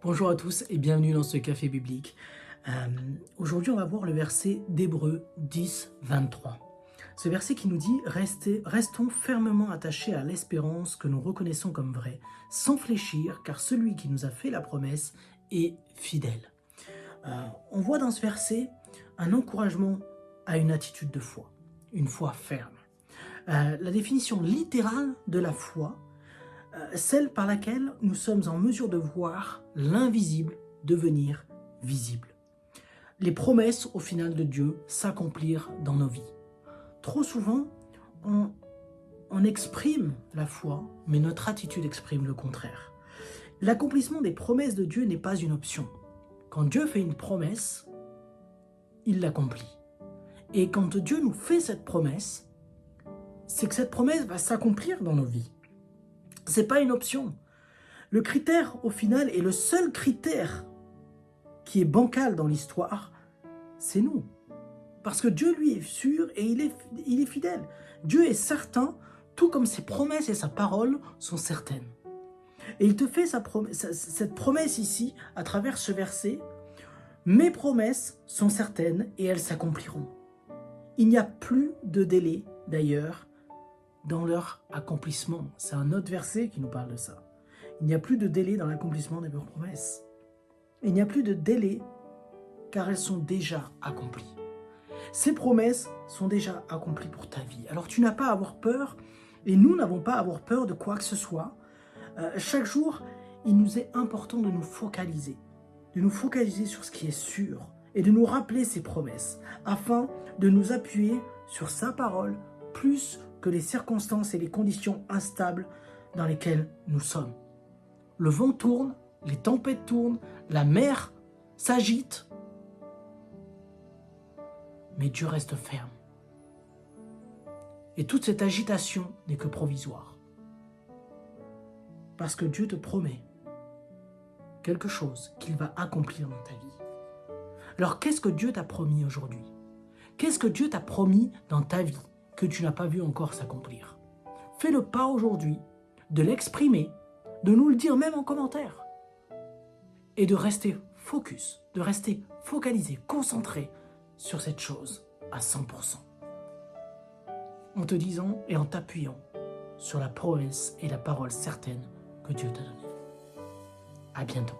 Bonjour à tous et bienvenue dans ce café biblique. Aujourd'hui, on va voir le verset d'Hébreux 10, 23. Ce verset qui nous dit « Restons fermement attachés à l'espérance que nous reconnaissons comme vraie, sans fléchir, car celui qui nous a fait la promesse est fidèle. » On voit dans ce verset un encouragement à une attitude de foi, une foi ferme. La définition littérale de la foi, celle par laquelle nous sommes en mesure de voir l'invisible devenir visible. Les promesses au final de Dieu s'accomplir dans nos vies. Trop souvent, on exprime la foi, mais notre attitude exprime le contraire. L'accomplissement des promesses de Dieu n'est pas une option. Quand Dieu fait une promesse, il l'accomplit. Et quand Dieu nous fait cette promesse, c'est que cette promesse va s'accomplir dans nos vies. C'est pas une option. Le critère, au final, et le seul critère qui est bancal dans l'histoire, c'est nous. Parce que Dieu, lui, est sûr et il est fidèle. Dieu est certain, tout comme ses promesses et sa parole sont certaines. Et il te fait cette promesse ici, à travers ce verset. Mes promesses sont certaines et elles s'accompliront. Il n'y a plus de délai, d'ailleurs, dans leur accomplissement. C'est un autre verset qui nous parle de ça. Il n'y a plus de délai dans l'accomplissement de leurs promesses. Il n'y a plus de délai car elles sont déjà accomplies. Ces promesses sont déjà accomplies pour ta vie. Alors tu n'as pas à avoir peur et nous n'avons pas à avoir peur de quoi que ce soit. Chaque jour, il nous est important de nous focaliser sur ce qui est sûr et de nous rappeler ses promesses afin de nous appuyer sur sa parole plus que les circonstances et les conditions instables dans lesquelles nous sommes. Le vent tourne, les tempêtes tournent, la mer s'agite, mais Dieu reste ferme. Et toute cette agitation n'est que provisoire. Parce que Dieu te promet quelque chose qu'il va accomplir dans ta vie. Alors qu'est-ce que Dieu t'a promis aujourd'hui? Qu'est-ce que Dieu t'a promis dans ta vie que tu n'as pas vu encore s'accomplir? Fais le pas aujourd'hui de l'exprimer, de nous le dire même en commentaire et de rester focus, de rester focalisé, concentré sur cette chose à 100%. En te disant et en t'appuyant sur la promesse et la parole certaine que Dieu t'a donnée. À bientôt.